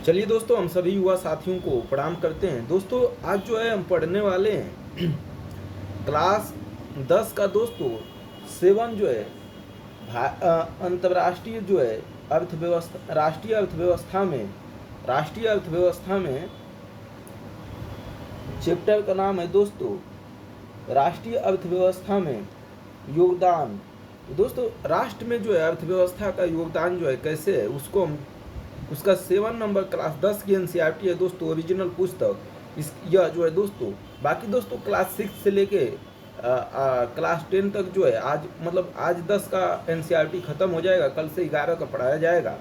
चलिए दोस्तों, हम सभी युवा साथियों को प्रणाम करते हैं। दोस्तों आज जो है हम पढ़ने वाले हैं क्लास 10 का दोस्तों 7 जो है अंतर्राष्ट्रीय जो है अर्थव्यवस्था राष्ट्रीय अर्थव्यवस्था में चैप्टर का नाम है दोस्तों राष्ट्रीय अर्थव्यवस्था में योगदान। दोस्तों राष्ट्र में जो है अर्थव्यवस्था का योगदान जो है कैसे है उसको हम उसका 7 नंबर क्लास 10 की एनसीईआरटी है दोस्तों, ओरिजिनल पुस्तक इस यह जो है दोस्तों। बाकी दोस्तों क्लास 6 से लेके क्लास 10 तक जो है आज मतलब आज 10 का एनसीईआरटी ख़त्म हो जाएगा, कल से 11 का पढ़ाया जाएगा।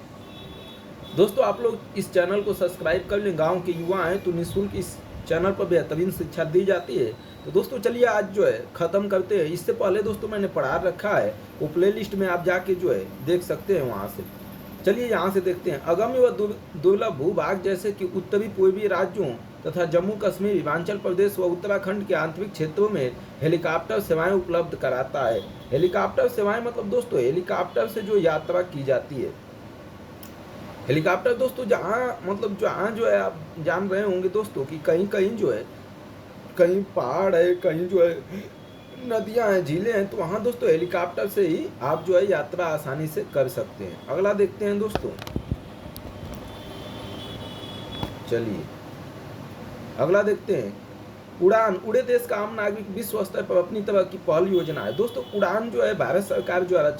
दोस्तों आप लोग इस चैनल को सब्सक्राइब कर लें। गाँव के युवा हैं तो निःशुल्क इस चैनल पर बेहतरीन शिक्षा दी जाती है। तो दोस्तों चलिए आज जो है ख़त्म करते हैं। इससे पहले दोस्तों मैंने पढ़ा रखा है, वो प्ले लिस्ट में आप जाके जो है देख सकते हैं वहाँ से। चलिए यहाँ से देखते हैं। अगम्य व दुर्लभ भूभाग जैसे कि उत्तरी पूर्वी राज्यों तथा जम्मू कश्मीर, हिमाचल प्रदेश व उत्तराखंड के आंतरिक क्षेत्रों में हेलीकॉप्टर सेवाएं उपलब्ध कराता है। हेलीकॉप्टर सेवाएं मतलब दोस्तों हेलीकॉप्टर से जो यात्रा की जाती है। हेलीकॉप्टर दोस्तों जहाँ जो है आप जान रहे होंगे दोस्तों कि कहीं कहीं जो है कहीं पहाड़ है, कहीं जो है नदियां हैं, झीलें हैं, तो वहाँ दोस्तों हेलीकॉप्टर से ही आप जो है यात्रा आसानी से कर सकते हैं। अगला देखते हैं दोस्तों। चलिए अगला देखते हैं। उड़ान उड़े देश का आम नागरिक विश्व स्तर पर अपनी तरह की पहल योजना है। दोस्तों उड़ान जो है भारत सरकार द्वारा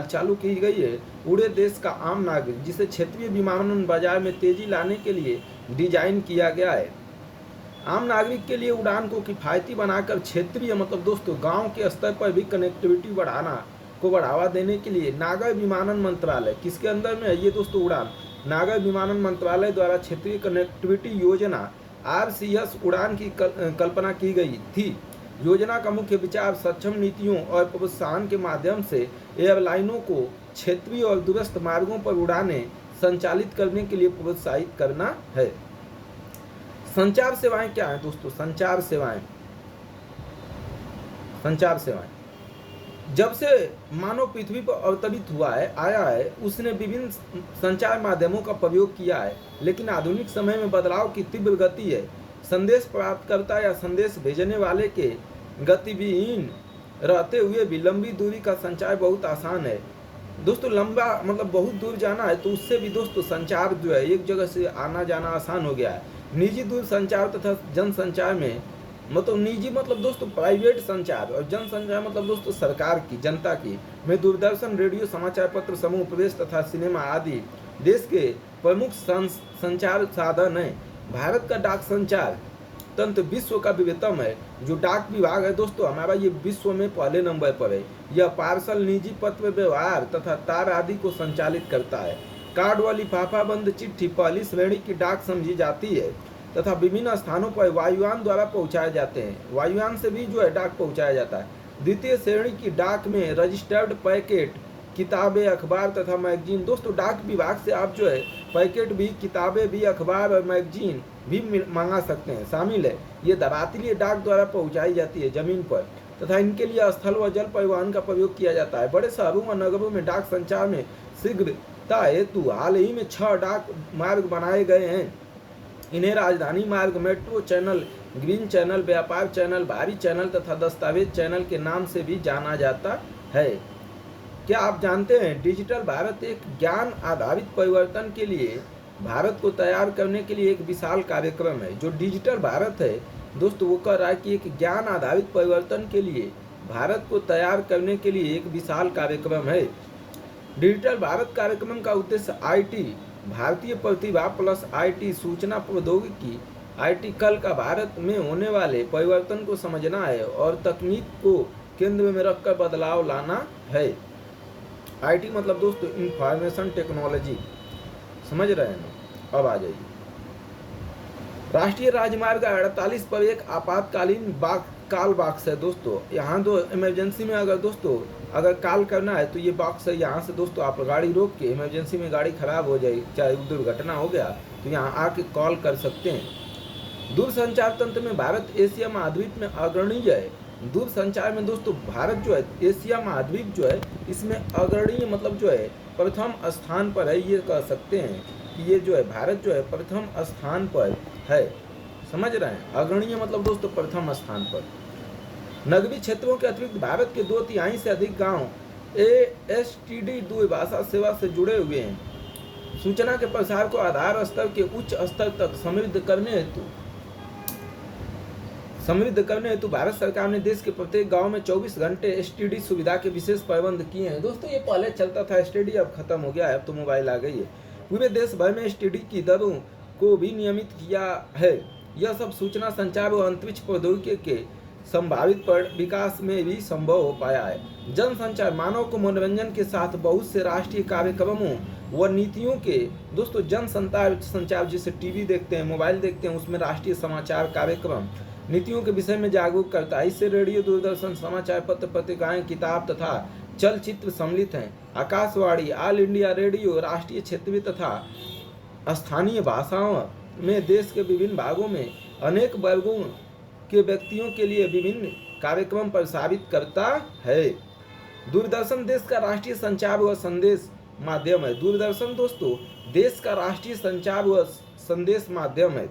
चालू की गई है। उड़े देश का आम नागरिक जिसे क्षेत्रीय विमानन बाजार में तेजी लाने के लिए डिजाइन किया गया है। आम नागरिक के लिए उड़ान को किफ़ायती बनाकर क्षेत्रीय मतलब दोस्तों गांव के स्तर पर भी कनेक्टिविटी बढ़ावा देने के लिए नागर विमानन मंत्रालय किसके अंदर में है ये दोस्तों उड़ान, नागर विमानन मंत्रालय द्वारा क्षेत्रीय कनेक्टिविटी योजना RCS उड़ान की कल्पना की गई थी। योजना का मुख्य विचार सक्षम नीतियों और प्रोत्साहन के माध्यम से एयरलाइनों को क्षेत्रीय और दूरस्थ मार्गों पर उड़ानें संचालित करने के लिए प्रोत्साहित करना है। संचार सेवाएं क्या है दोस्तों? संचार सेवाएं जब से मानव पृथ्वी पर अवतरित आया है उसने विभिन्न संचार माध्यमों का प्रयोग किया है, लेकिन आधुनिक समय में बदलाव की तीव्र गति है। संदेश प्राप्तकर्ता या संदेश भेजने वाले के गतिविहीन रहते हुए भी लंबी दूरी का संचार बहुत आसान है। दोस्तों लंबा मतलब बहुत दूर जाना है तो उससे भी दोस्तों संचार जो है एक जगह से आना जाना आसान हो गया है। निजी दूर संचार तथा जनसंचार में मतलब निजी मतलब दोस्तों प्राइवेट संचार और जनसंचार मतलब दोस्तों सरकार की जनता की में दूरदर्शन, रेडियो, समाचार पत्र समूह, प्रेस तथा सिनेमा आदि देश के प्रमुख संचार साधन हैं। भारत का डाक संचार तंत्र विश्व का विवेतम है। जो डाक विभाग है दोस्तों हमारा ये विश्व में पहले नंबर पर है। यह पार्सल, निजी पत्र व्यवहार तथा तार आदि को संचालित करता है। कार्ड व लिफाफा बंद चिट्ठी पहली श्रेणी की डाक समझी जाती है तथा विभिन्न स्थानों पर वायुयान द्वारा पहुंचाए जाते हैं। वायुयान से भी जो है डाक पहुंचाया जाता है। द्वितीय श्रेणी की डाक में रजिस्टर्ड पैकेट, किताबें, अखबार तथा मैगजीन। दोस्तों डाक विभाग से आप जो है पैकेट भी, किताबें भी, अखबार और मैगजीन भी मंगा सकते हैं, शामिल है। ये दरातीय डाक द्वारा पहुँचाई जाती है जमीन पर तथा इनके लिए स्थल व जल परिवहन का प्रयोग किया जाता है। बड़े शहरों व नगरों में डाक संचार में शीघ्रता हेतु हाल ही में 6 डाक मार्ग बनाए गए हैं। इन्हें राजधानी मार्ग, मेट्रो चैनल, ग्रीन चैनल, व्यापार चैनल, भारी चैनल तथा दस्तावेज चैनल के नाम से भी जाना जाता है। क्या आप जानते हैं डिजिटल भारत एक ज्ञान आधारित परिवर्तन के लिए भारत को तैयार करने के लिए एक विशाल कार्यक्रम है। जो डिजिटल भारत है दोस्तों वो कह रहा है कि एक ज्ञान आधारित परिवर्तन के लिए भारत को तैयार करने के लिए एक विशाल कार्यक्रम है। डिजिटल भारत कार्यक्रम का उद्देश्य IT भारतीय प्रतिभा प्लस IT सूचना प्रौद्योगिकी IT कल का भारत में होने वाले परिवर्तन को समझना है और तकनीक को केंद्र में रखकर बदलाव लाना है। IT मतलब दोस्तों इंफॉर्मेशन टेक्नोलॉजी, समझ रहे हैं ना? अब आ जाइए। राष्ट्रीय राजमार्ग 48 पर एक आपातकालीन काल बॉक्स है दोस्तों। यहाँ तो इमरजेंसी में अगर कॉल करना है तो ये बॉक्स है। यहाँ से दोस्तों आप गाड़ी रोक के इमरजेंसी में गाड़ी खराब हो जाए, चाहे दुर्घटना हो गया तो यहाँ आके कॉल कर सकते हैं। दूरसंचार तंत्र में भारत एशिया महाद्वीप में अग्रणी है। दूर संचार में दोस्तों भारत जो है एशिया महाद्वीप जो है इसमें अग्रणी मतलब जो है प्रथम स्थान पर है, ये कह सकते हैं। कि ये जो है भारत जो है प्रथम स्थान पर है। समझ रहे हैं, अग्रणीय मतलब दोस्तों प्रथम स्थान पर। नगरीय क्षेत्रों के अतिरिक्त भारत के 2/3 से अधिक गांव ASTD द्विभाषा सेवा से जुड़े हुए हैं। सूचना के प्रसार को आधार स्तर के उच्च स्तर तक समृद्ध करने हेतु भारत सरकार ने देश के प्रत्येक गांव में 24 घंटे STD सुविधा के विशेष प्रबंध किए हैं। दोस्तों ये पहले चलता था STD, अब खत्म हो गया है, अब तो मोबाइल आ गई है। पूरे देश भर में STD की दरों को भी नियमित किया है। यह सब सूचना संचार और अंतरिक्ष प्रौद्योगिकी के संभावित विकास में भी संभव हो पाया है। जनसंचार मानव को मनोरंजन के साथ बहुत से राष्ट्रीय कार्यक्रमों व नीतियों के दोस्तों संचार जिसे टीवी देखते हैं, मोबाइल देखते हैं, उसमें राष्ट्रीय समाचार कार्यक्रम नीतियों के विषय में जागरूक करता है। इससे रेडियो, दूरदर्शन, समाचार पत्र, पत्रिकाएं, किताब तथा चलचित्र सम्मिलित हैं। आकाशवाणी, ऑल इंडिया रेडियो राष्ट्रीय, क्षेत्रीय तथा स्थानीय भाषाओं में देश के विभिन्न भागों में अनेक वर्गों के व्यक्तियों के लिए विभिन्न कार्यक्रम प्रसारित करता है। दूरदर्शन देश का राष्ट्रीय संचार व संदेश माध्यम है। दूरदर्शन दोस्तों देश का राष्ट्रीय संचार व संदेश माध्यम है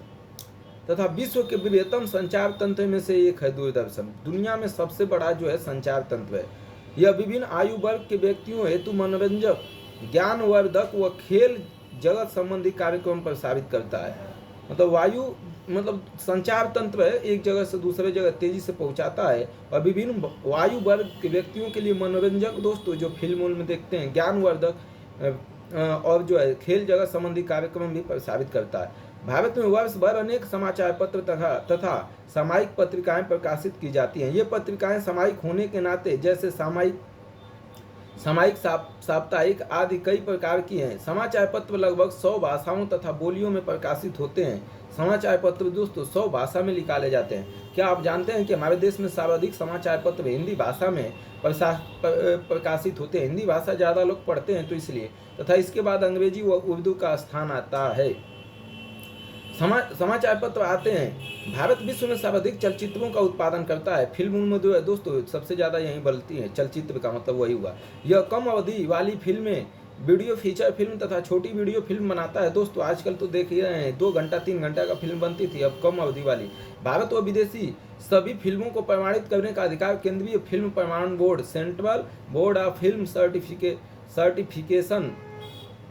तथा विश्व के बृहत्तम संचार तंत्र में से एक है। दूरदर्शन दुनिया में सबसे बड़ा जो है संचार तंत्र है। यह विभिन्न आयु वर्ग के व्यक्तियों हेतु मनोरंजक, ज्ञानवर्धक व खेल जगत संबंधी कार्यक्रम प्रसारित करता है। मतलब संचार तंत्र है, एक जगह से दूसरे जगह तेजी से पहुंचाता है और विभिन्न वायु वर्ग के व्यक्तियों के लिए मनोरंजक दोस्तों जो फिल्म में देखते हैं, ज्ञानवर्धक और जो है खेल जगत संबंधी कार्यक्रम भी प्रसारित करता है। भारत में वर्ष भर अनेक समाचार पत्र तथा सामायिक पत्रिकाएं प्रकाशित की जाती हैं। ये पत्रिकाएं सामायिक होने के नाते जैसे सामायिक साप्ताहिक आदि कई प्रकार की हैं। समाचार पत्र लगभग 100 भाषाओं तथा बोलियों में प्रकाशित होते हैं। समाचार पत्र दोस्तों 100 भाषा में निकाले जाते हैं। क्या आप जानते हैं कि हमारे देश में सर्वाधिक समाचार पत्र हिंदी भाषा में प्रकाशित होते हैं? हिंदी भाषा ज़्यादा लोग पढ़ते हैं तो इसलिए, तथा इसके बाद अंग्रेजी व उर्दू का स्थान आता है। समाचार पत्र आते हैं। भारत विश्व में सर्वाधिक चलचित्रों का उत्पादन करता है। फिल्म में जो है दोस्तों सबसे ज़्यादा यहीं बनती है, चलचित्र का मतलब वही हुआ। यह कम अवधि वाली फिल्में, वीडियो फीचर फिल्म तथा छोटी वीडियो फिल्म बनाता है। दोस्तों आजकल तो देख ही रहे हैं 2 घंटा 3 घंटा का फिल्म बनती थी, अब कम अवधि वाली। भारत व विदेशी सभी फिल्मों को प्रमाणित करने का अधिकार केंद्रीय फिल्म प्रमाणन board, central board of film certification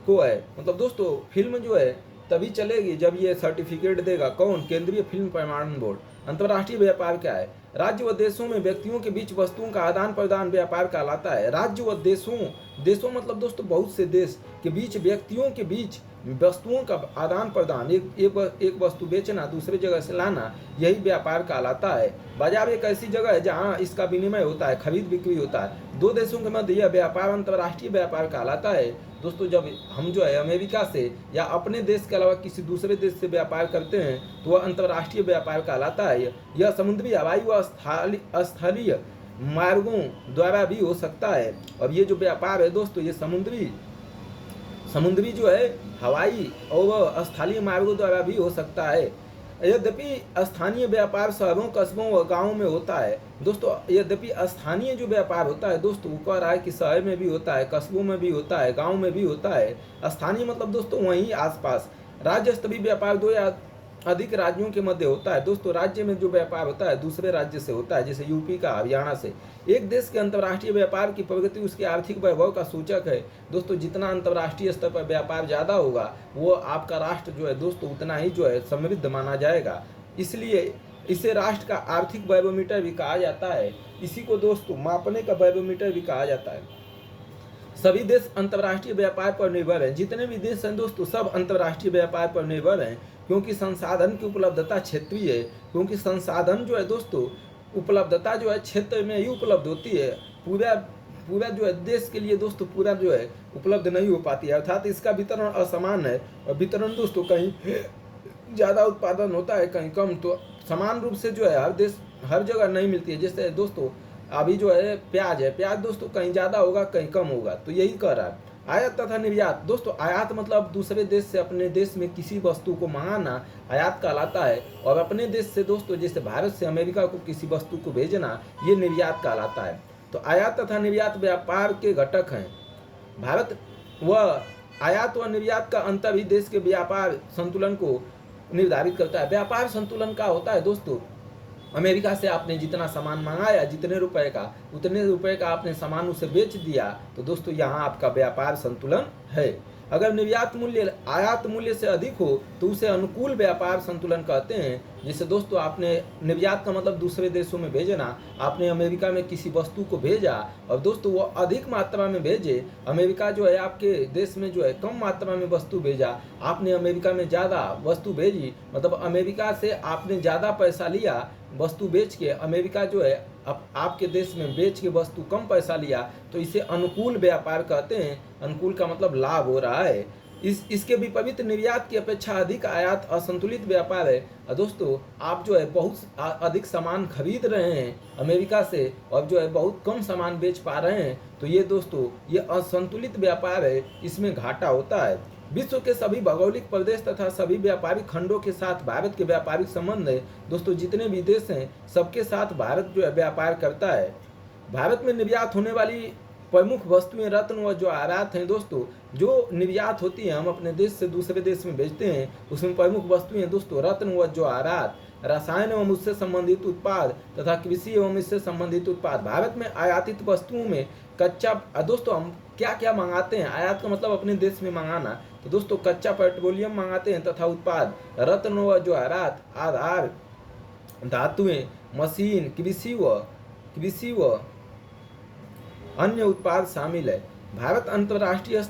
को है। मतलब दोस्तों फिल्म जो है तभी चलेगी जब ये सर्टिफिकेट देगा कौन? केंद्रीय फिल्म प्रमाणन बोर्ड। अंतर्राष्ट्रीय व्यापार क्या है? राज्य व देशों में व्यक्तियों के बीच वस्तुओं का आदान प्रदान व्यापार कहलाता है। राज्य व देशों मतलब दोस्तों बहुत से देश के बीच व्यक्तियों के बीच वस्तुओं का आदान प्रदान, एक वस्तु बेचना दूसरे जगह से लाना, यही व्यापार कहलाता है। बाजार एक ऐसी जगह है जहाँ इसका विनिमय होता है, खरीद बिक्री होता है। 2 देशों के मध्य यह व्यापार अंतर्राष्ट्रीय व्यापार कहलाता है। दोस्तों जब हम जो है अमेरिका से या अपने देश के अलावा किसी दूसरे देश से व्यापार करते हैं तो वह अंतर्राष्ट्रीय व्यापार कहलाता है। यह समुद्री, हवाई व स्थलीय मार्गों द्वारा भी हो सकता है। और ये जो व्यापार है दोस्तों ये समुद्री जो है, हवाई और स्थलीय मार्गों द्वारा भी हो सकता है। यद्यपि स्थानीय व्यापार शहरों, कस्बों व गाँवों में होता है। दोस्तों यद्यपि स्थानीय जो व्यापार होता है दोस्तों वो कह रहा है कि शहर में भी होता है, कस्बों में भी होता है, गाँव में भी होता है। स्थानीय मतलब दोस्तों वहीं आसपास। राज्य स्तरीय व्यापार 2 या अधिक राज्यों के मध्य होता है। दोस्तों राज्य में जो व्यापार होता है दूसरे राज्य से होता है, जैसे यूपी का हरियाणा से। एक देश के अंतर्राष्ट्रीय व्यापार की प्रगति उसके आर्थिक वैभव का सूचक है। दोस्तों जितना अंतर्राष्ट्रीय स्तर पर व्यापार ज़्यादा होगा वो आपका राष्ट्र जो है दोस्तों उतना ही जो है समृद्ध माना जाएगा। इसलिए इसे राष्ट्र का आर्थिक बैरोमीटर भी कहा जाता है। इसी को दोस्तों मापने का बैरोमीटर भी कहा जाता है। सभी देश अंतर्राष्ट्रीय व्यापार पर निर्भर हैं। जितने भी देश हैं दोस्तों सब अंतर्राष्ट्रीय व्यापार पर निर्भर हैं, क्योंकि संसाधन की उपलब्धता क्षेत्रीय है। क्योंकि संसाधन जो है दोस्तों उपलब्धता जो है क्षेत्र में ही उपलब्ध होती है। पूरा जो है देश के लिए दोस्तों पूरा जो है उपलब्ध नहीं हो पाती है, अर्थात इसका वितरण असमान है। और वितरण दोस्तों कहीं ज़्यादा उत्पादन होता है कहीं कम, तो समान रूप से जो है हर देश हर जगह नहीं मिलती है। जैसे दोस्तों अभी जो है प्याज है, प्याज दोस्तों कहीं ज़्यादा होगा कहीं कम होगा, तो यही कह रहा है। आयात तथा निर्यात दोस्तों, आयात मतलब दूसरे देश से अपने देश में किसी वस्तु को मंगाना आयात कहलाता है। और अपने देश से दोस्तों जैसे भारत से अमेरिका को किसी वस्तु को भेजना ये निर्यात कहलाता है। तो आयात तथा निर्यात व्यापार के घटक हैं। भारत व आयात व निर्यात का अंतर ही देश के व्यापार संतुलन को निर्धारित करता है। व्यापार संतुलन का होता है दोस्तों, अमेरिका से आपने जितना सामान मंगाया, जितने रुपए का, उतने रुपए का आपने सामान उसे बेच दिया, तो दोस्तों यहाँ आपका व्यापार संतुलन है। अगर निर्यात मूल्य आयात मूल्य से अधिक हो तो उसे अनुकूल व्यापार संतुलन कहते हैं। जैसे दोस्तों आपने निर्यात का मतलब दूसरे देशों में भेजना, आपने अमेरिका में किसी वस्तु को भेजा और दोस्तों वो अधिक मात्रा में भेजे, अमेरिका जो है आपके देश में जो है कम मात्रा में वस्तु भेजा, आपने अमेरिका में ज़्यादा वस्तु भेजी, मतलब अमेरिका से आपने ज़्यादा पैसा लिया वस्तु बेच के, अमेरिका जो है आपके देश में बेच के वस्तु कम पैसा लिया, तो इसे अनुकूल व्यापार कहते हैं। अनुकूल का मतलब लाभ हो रहा है। इसके विपरीत निर्यात की अपेक्षा अधिक आयात असंतुलित व्यापार है। दोस्तों आप जो है बहुत अधिक सामान खरीद रहे हैं अमेरिका से और जो है बहुत कम सामान बेच पा रहे हैं, तो ये दोस्तों ये असंतुलित व्यापार है, इसमें घाटा होता है। विश्व के सभी भौगोलिक प्रदेश तथा सभी व्यापारिक खंडों के साथ भारत के व्यापारिक संबंध है। दोस्तों जितने भी देश हैं सबके साथ भारत जो है व्यापार करता है। भारत में निर्यात होने वाली प्रमुख वस्तुएं रत्न व जवाहरात हैं। दोस्तों जो निर्यात होती है, हम अपने देश से दूसरे देश में भेजते हैं, उसमें प्रमुख वस्तुएं दोस्तों रत्न व जवाहरात, रसायन एवं उससे संबंधित उत्पाद तथा कृषि एवं इससे संबंधित उत्पाद। भारत में आयातित वस्तुओं में कच्चा, दोस्तों हम क्या क्या मंगाते हैं, आयात का मतलब अपने देश में मंगाना, तो दोस्तों कच्चा पेट्रोलियम मंगाते हैं तथा उत्पाद, रत्न व जवाहरात, आधार, धातुएं, मशीन, कृषि व अन्य उत्पाद शामिल है। भारत अंतर्राष्ट्रीय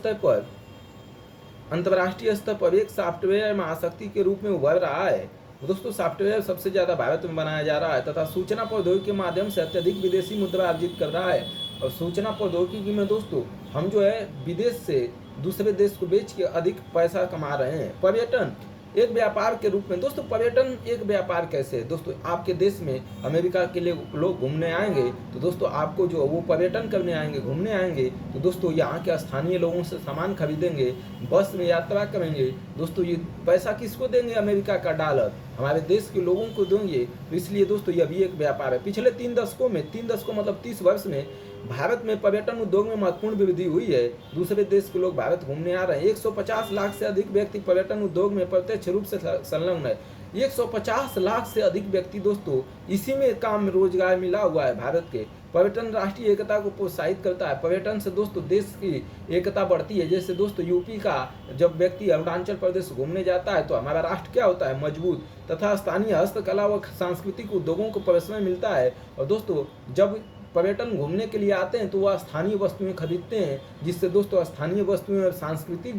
स्तर पर एक सॉफ्टवेयर महाशक्ति के रूप में उभर रहा है। दोस्तों सॉफ्टवेयर सबसे ज़्यादा भारत में बनाया जा रहा है तथा सूचना प्रौद्योगिकी के माध्यम से अत्यधिक विदेशी मुद्रा अर्जित कर रहा है। और सूचना प्रौद्योगिकी में दोस्तों हम जो है विदेश से दूसरे देश को बेच के अधिक पैसा कमा रहे हैं। पर्यटन एक व्यापार के रूप में, दोस्तों पर्यटन एक व्यापार कैसे है, दोस्तों आपके देश में अमेरिका के लिए लोग घूमने आएंगे, तो दोस्तों आपको जो वो पर्यटन करने आएंगे, घूमने आएंगे, तो दोस्तों यहाँ के स्थानीय लोगों से सामान खरीदेंगे, बस में यात्रा करेंगे, दोस्तों ये पैसा किसको देंगे, अमेरिका का डॉलर हमारे देश के लोगों को देंगे। तो इसलिए दोस्तों यह भी एक व्यापार है। पिछले 3 दशकों मतलब 30 वर्ष में भारत में पर्यटन उद्योग में महत्वपूर्ण वृद्धि हुई है। दूसरे देश के लोग भारत घूमने आ रहे हैं। 150 लाख से अधिक व्यक्ति पर्यटन उद्योग में प्रत्यक्ष रूप से संलग्न है। 150 लाख से अधिक व्यक्ति दोस्तों इसी में काम में रोजगार मिला हुआ है भारत के। पर्यटन राष्ट्रीय एकता को प्रोत्साहित करता है। पर्यटन से दोस्तों देश की एकता बढ़ती है। जैसे दोस्तों यूपी का जब व्यक्ति अरुणाचल प्रदेश घूमने जाता है तो हमारा राष्ट्र क्या होता है, मजबूत, तथा स्थानीय हस्तकला व सांस्कृतिक उद्योगों को प्रश्रय मिलता है। और दोस्तों जब पर्यटन घूमने के लिए आते हैं तो वह स्थानीय वस्तुएं खरीदते हैं, जिससे दोस्तों स्थानीय वस्तुएं और संस्कृति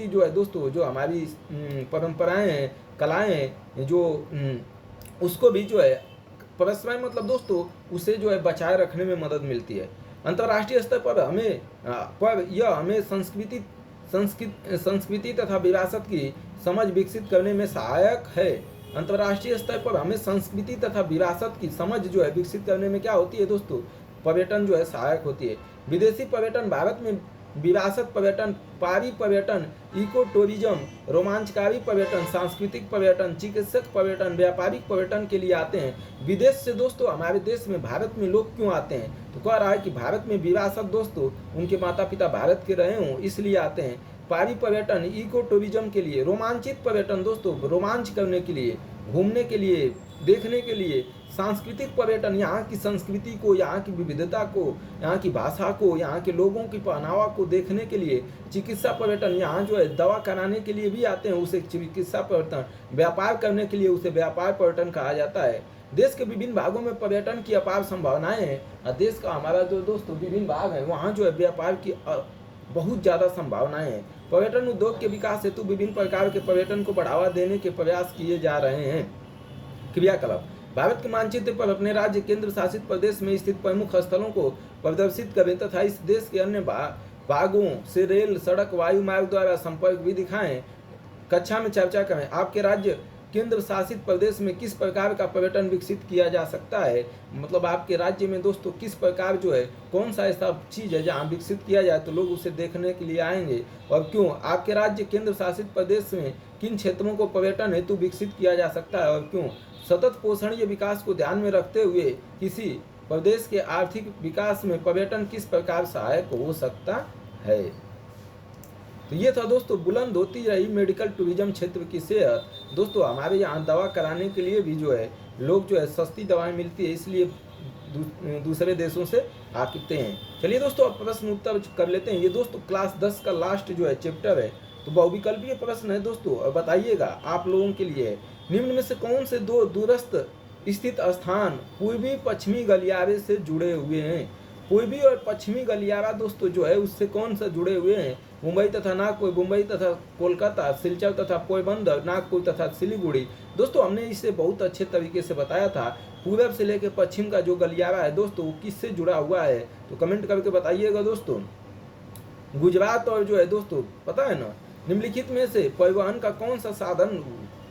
जो है दोस्तों, जो हमारी परंपराएं हैं, कलाएं हैं, जो उसको भी जो है परस्पर मतलब दोस्तों उसे जो है बचाए रखने में मदद मिलती है। अंतर्राष्ट्रीय स्तर पर हमें संस्कृति तथा विरासत की समझ विकसित करने में सहायक है। अंतर्राष्ट्रीय स्तर पर हमें संस्कृति तथा विरासत की समझ जो है विकसित करने में क्या होती है दोस्तों, पर्यटन जो है सहायक होती है। विदेशी पर्यटन भारत में विरासत पर्यटन, पारी पर्यटन, इको टूरिज्म, रोमांचकारी पर्यटन, सांस्कृतिक पर्यटन, चिकित्सक पर्यटन, व्यापारिक पर्यटन के लिए आते हैं। विदेश से दोस्तों हमारे देश में भारत में लोग क्यों आते हैं, तो कह रहा है कि भारत में विरासत दोस्तों उनके माता पिता भारत के रहे हों इसलिए आते हैं। पारी पर्यटन, इको टूरिज्म के लिए, रोमांचित पर्यटन दोस्तों रोमांच करने के लिए, घूमने के लिए, देखने के लिए, सांस्कृतिक पर्यटन यहाँ की संस्कृति को, यहाँ की विविधता को, यहाँ की भाषा को, यहाँ के लोगों की पहनावा को देखने के लिए। चिकित्सा पर्यटन यहाँ जो है दवा कराने के लिए भी आते हैं, उसे चिकित्सा पर्यटन। व्यापार करने के लिए उसे व्यापार पर्यटन कहा जाता है। देश के विभिन्न भागों में पर्यटन की अपार संभावनाएं हैं और देश का हमारा जो दोस्तों विभिन्न भाग है वहाँ जो है व्यापार की बहुत ज़्यादा संभावनाएं हैं। पर्यटन उद्योग के विकास हेतु विभिन्न प्रकार के पर्यटन को बढ़ावा देने के प्रयास किए जा रहे हैं। क्रियाकलाप भारत के मानचित्र पर अपने राज्य केंद्र शासित प्रदेश में स्थित प्रमुख स्थलों को प्रदर्शित करें तथा इस देश के अन्य भागों से रेल, सड़क, वायु मार्ग द्वारा संपर्क भी दिखाएं। कक्षा में चर्चा करें आपके राज्य केंद्र शासित प्रदेश में किस प्रकार का पर्यटन विकसित किया जा सकता है, मतलब आपके राज्य में दोस्तों किस प्रकार जो है कौन सा ऐसा चीज़ है जहाँ विकसित किया जाए तो लोग उसे देखने के लिए आएंगे और क्यों। आपके राज्य केंद्र शासित प्रदेश में किन क्षेत्रों को पर्यटन हेतु विकसित किया जा सकता है और क्यों। सतत पोषणीय विकास को ध्यान में रखते हुए किसी प्रदेश के आर्थिक विकास में पर्यटन किस प्रकार सहायक हो सकता है। तो ये था दोस्तों, बुलंद होती रही मेडिकल टूरिज्म क्षेत्र की सेहत। दोस्तों हमारे यहाँ दवा कराने के लिए भी जो है लोग जो है सस्ती दवाएं मिलती है, इसलिए दूसरे देशों से आते हैं। चलिए दोस्तों अब प्रश्न उत्तर कर लेते हैं। ये दोस्तों क्लास 10 का लास्ट जो है चैप्टर है, तो बहुविकल्पीय प्रश्न है दोस्तों। और बताइएगा आप लोगों के लिए, निम्न में से कौन से दो दूरस्थ स्थित स्थान पूर्वी पश्चिमी गलियारे से जुड़े हुए हैं? पूर्वी और पश्चिमी गलियारा दोस्तों जो है उससे कौन सा जुड़े हुए हैं? मुंबई तथा नागपुर, मुंबई तथा कोलकाता, सिलचर तथा पोरबंदर, नागपुर तथा सिलीगुड़ी। दोस्तों हमने इसे बहुत अच्छे तरीके से बताया था। पूरब से लेकर पश्चिम का जो गलियारा है दोस्तों वो किससे जुड़ा हुआ है, तो कमेंट करके बताइएगा दोस्तों। गुजरात और जो है दोस्तों पता है ना, निम्नलिखित में से परिवहन का कौन सा साधन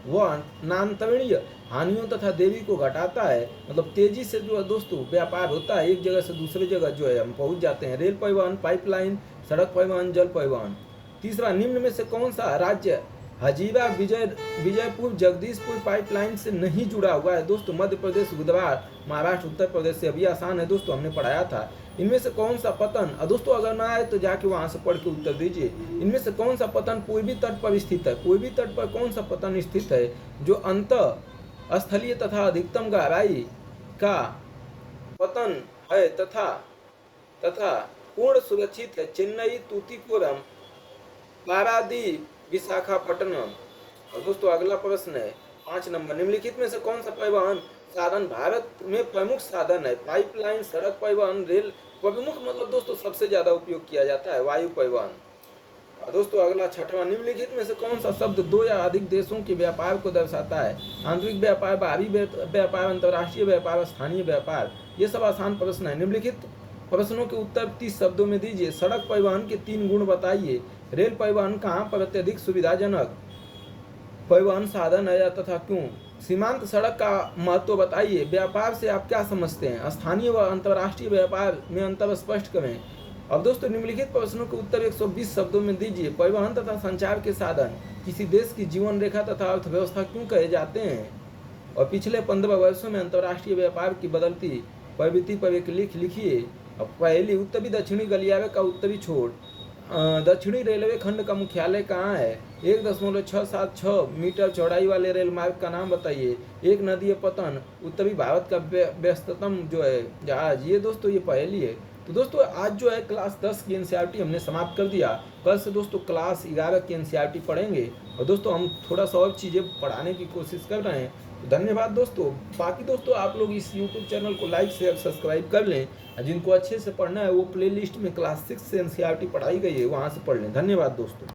वह नान्तरणीय हानियों तथा देरी को घटाता है? मतलब तेजी से जो है दोस्तों व्यापार होता है, एक जगह से दूसरे जगह जो है हम पहुंच जाते हैं। रेल परिवहन, पाइपलाइन, सड़क परिवहन, जल परिवहन। तीसरा, निम्न में से कौन सा राज्य हजीरा विजयपुर जगदीशपुर पाइपलाइन से नहीं जुड़ा हुआ है? दोस्तों मध्य प्रदेश, गुजरात, महाराष्ट्र, उत्तर प्रदेश से। अभी आसान है दोस्तों, हमने पढ़ाया था। इनमें से कौन सा पतन, दोस्तों अगर ना आए तो जाके वहां से पढ़ के उत्तर दीजिए। इनमें से कौन सा पतन पूर्वी तट पर स्थित है? पूर्वी तट पर कौन सा पतन स्थित है जो अंत स्थलीय तथा अधिकतम गहराई का पतन है तथा पूर्ण सुरक्षित है? चेन्नई, तूतीकोरम, पारादीप, विशाखापट्टनम। और दोस्तों अगला प्रश्न है 5 नंबर, निम्नलिखित में से कौन सा परिवहन साधन भारत में प्रमुख साधन है? पाइपलाइन, सड़क परिवहन, रेल। प्रमुख मतलब दोस्तों सबसे ज्यादा उपयोग किया जाता है वायु परिवहन। और दोस्तों अगला 6वां, निम्नलिखित में से कौन सा शब्द 2 या अधिक देशों के व्यापार को दर्शाता है? आंतरिक व्यापार, बाहरी व्यापार, अंतर्राष्ट्रीय व्यापार, स्थानीय व्यापार। ये सब आसान प्रश्न है। निम्नलिखित प्रश्नों के उत्तर 30 शब्दों में दीजिए। सड़क परिवहन के 3 गुण बताइए। रेल परिवहन कहाँ पर अत्यधिक सुविधाजनक परिवहन साधन है तथा क्यों? सीमांत सड़क का महत्व बताइए। व्यापार से आप क्या समझते हैं? स्थानीय व अंतर्राष्ट्रीय व्यापार में अंतर स्पष्ट करें। अब दोस्तों निम्नलिखित प्रश्नों के उत्तर 120 शब्दों में दीजिए। परिवहन तथा संचार के साधन किसी देश की जीवन रेखा तथा अर्थव्यवस्था क्यों कहे जाते हैं? और पिछले 15 वर्षों में अंतर्राष्ट्रीय व्यापार की बदलती प्रवृत्ति पर एक लिख लिखिए। पहली, उत्तरी दक्षिणी गलियारे का उत्तरी छोर। दक्षिणी रेलवे खंड का मुख्यालय कहाँ है? 1.676 मीटर चौड़ाई वाले रेल मार्ग का नाम बताइए। एक नदी पतन उत्तरी भारत का व्यस्ततम जो है जहाज। ये दोस्तों ये पहली है। तो दोस्तों आज जो है क्लास 10 की एनसीईआरटी हमने समाप्त कर दिया। कल से दोस्तों क्लास 11 की एनसीईआरटी पढ़ेंगे और दोस्तों हम थोड़ा सा और चीज़ें पढ़ाने की कोशिश कर रहे हैं। तो धन्यवाद दोस्तों। बाकी दोस्तों आप लोग इस यूट्यूब चैनल को लाइक शेयर सब्सक्राइब कर लें। जिनको अच्छे से पढ़ना है वो प्लेलिस्ट में क्लास 6 से एनसीईआरटी पढ़ाई गई है, वहाँ से पढ़ लें। धन्यवाद दोस्तों।